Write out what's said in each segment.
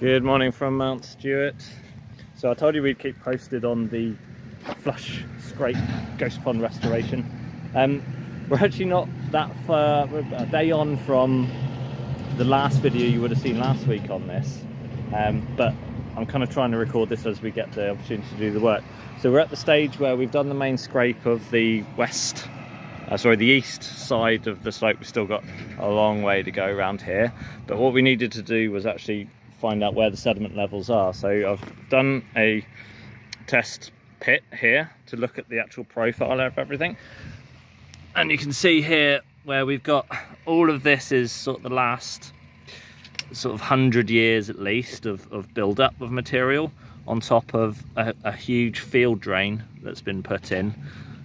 Good morning from Mount Stewart. So I told you we'd keep posted on the flush scrape ghost pond restoration. We're actually not that far, we're a day on from the last video you would have seen last week on this, but I'm kind of trying to record this as we get the opportunity to do the work. So we're at the stage where we've done the main scrape of the the east side of the slope. We've still got a long way to go around here, but what we needed to do was actually find out where the sediment levels are. So I've done a test pit here to look at the actual profile of everything, and you can see here where we've got all of this is sort of the last sort of 100 years at least of build-up of material on top of a huge field drain that's been put in.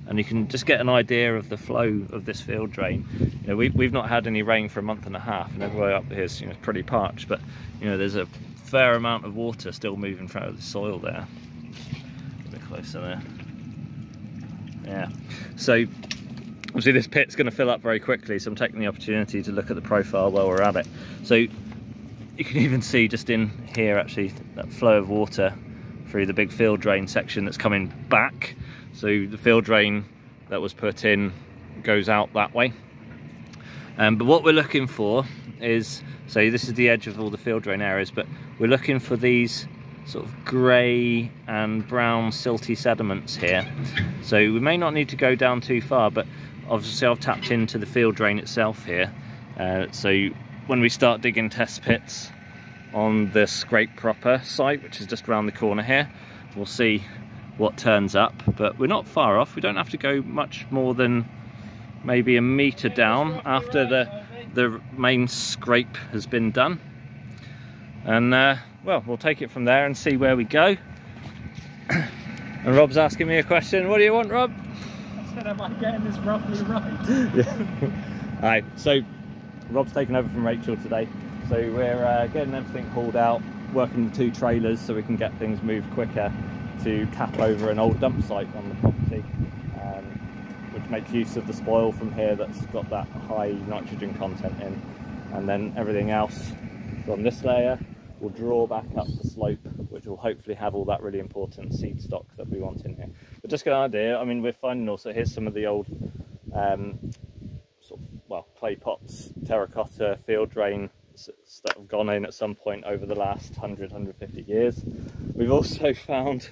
And you can just get an idea of the flow of this field drain. You know, we've not had any rain for a month and a half, and everywhere up here is, you know, pretty parched, but you know, there's a fair amount of water still moving through the soil there. A bit closer there. Yeah. So obviously this pit's going to fill up very quickly, so I'm taking the opportunity to look at the profile while we're at it. So you can even see just in here actually that flow of water through the big field drain section that's coming back. So the field drain that was put in goes out that way. But what we're looking for is, so this is the edge of all the field drain areas, but we're looking for these sort of grey and brown silty sediments here. So we may not need to go down too far, but obviously I've tapped into the field drain itself here. So when we start digging test pits on the scrape proper site, which is just around the corner here, we'll see what turns up. But we're not far off. We don't have to go much more than maybe a metre down after the main scrape has been done, and well, we'll take it from there and see where we go. And Rob's asking me a question. What do you want, Rob? I said, am I getting this roughly right? Yeah. Alright, so Rob's taken over from Rachel today, so we're getting everything hauled out, working the two trailers so we can get things moved quicker to cap over an old dump site on the property, which makes use of the spoil from here that's got that high nitrogen content in, and then everything else from this layer will draw back up the slope, which will hopefully have all that really important seed stock that we want in here. But just get an idea, I mean, we're finding also, here's some of the old sort of, well, clay pots, terracotta, field drain that have gone in at some point over the last 150 years. We've also found,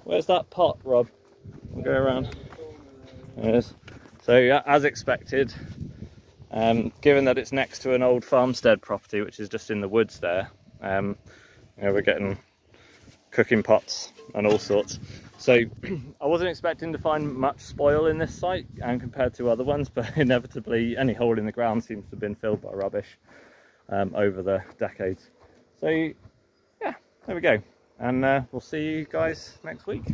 where's that pot, Rob? We'll go around. There it is. So yeah, as expected, given that it's next to an old farmstead property, which is just in the woods there, you know, we're getting cooking pots and all sorts. So I wasn't expecting to find much spoil in this site and compared to other ones, but inevitably any hole in the ground seems to have been filled by rubbish over the decades. So yeah, there we go, and we'll see you guys next week.